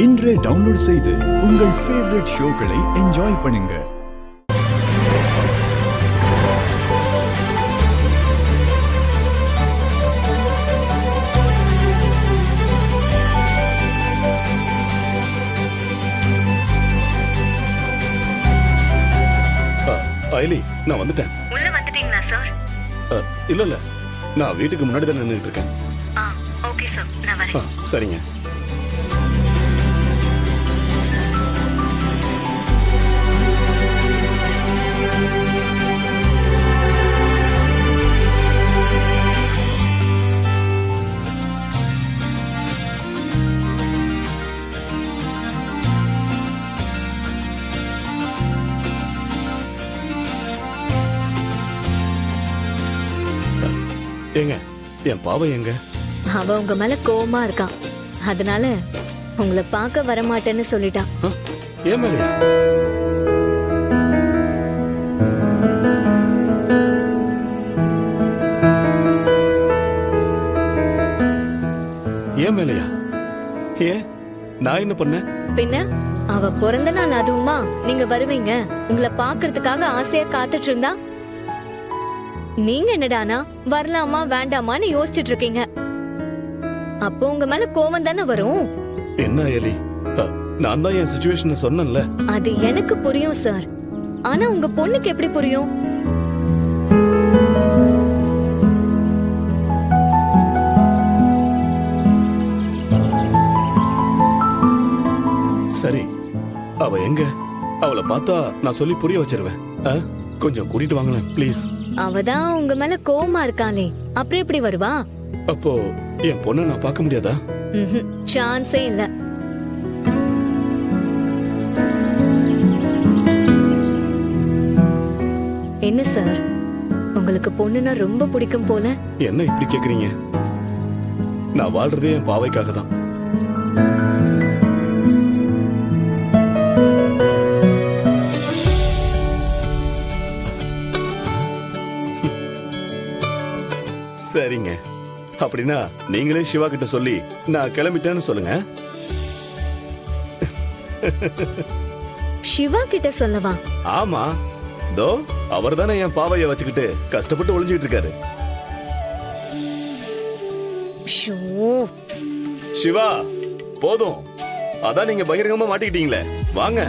இன்றே டவுன்லோட் செய்து உங்கள் ஃபேவரட் ஷோக்களை என்ஜாய் பண்ணுங்க. ஐலி, நான் வந்துட்டேன். உள்ள வந்துட்டீங்களா சார்? இல்ல நான் வீட்டுக்கு முன்னாடி தான் நின்றுட்டு இருக்கேன். ஓகே சார், நான் வரேன். சரிங்க. ஏங்க, என் பாவை எங்க? அவ உங்க மேல கோவமா இருக்கான், அதனால உங்களை பார்க்க வரமாட்டேன்னு சொல்லிட்டான். ஏன் மேலையா? ஏன் மேலையா? ஏன், நான் என்ன பண்ணேன்? பின்ன அவ பிறந்த நாள் அதுவுமா நீங்க வருவீங்க, உங்களை பாக்குறதுக்காக ஆசையா காத்துட்டு இருந்தா நீங்க என்னடானா வரலாமா வேண்டாமான்னு யோசிச்சுட்டு இருக்கீங்க. அப்போ உங்க மேல கோவம் தானே வரும். என்ன எலி, நான் தான் என் சிச்சுவேஷனை சொன்னேன்ல. அது எனக்கு புரியும் சார், ஆனா உங்க பொண்ணுக்கு எப்படி புரியும்? சரி, அவ எங்க? அவளை பார்த்தா நான் சொல்லி புரிய வச்சிருவேன். கொஞ்சம் கூட்டிட்டு வாங்களேன் ப்ளீஸ். அவதான் உங்க மேல கோவமா இருக்காளே, அப்புறம் எப்படி வருவா? அப்போ என் பொண்ணை நான் பார்க்க முடியாதா? சான்ஸே இல்ல. என்ன சார், உங்களுக்கு பொண்ணுன்னா ரொம்ப பிடிக்கும் போல. என்ன இப்படி கேக்குறீங்க? நான் வாழ்றதே என் பாவைக்காக தான். சரிங்க, அப்படின்னா நீங்களே சிவா கிட்ட சொல்லி நான் கிளம்பிட்டேன்னு சொல்லுங்க. சிவா கிட்ட சொல்லவா? ஆமா, தோ அவர் தானே என் பாவைய வச்சுக்கிட்டு கஷ்டப்பட்டு ஒளிஞ்சுக்கிட்டு இருக்காரு. சிவா, போதும், அதான் நீங்க பகிரங்கமா மாட்டிக்கிட்டீங்களே, வாங்க.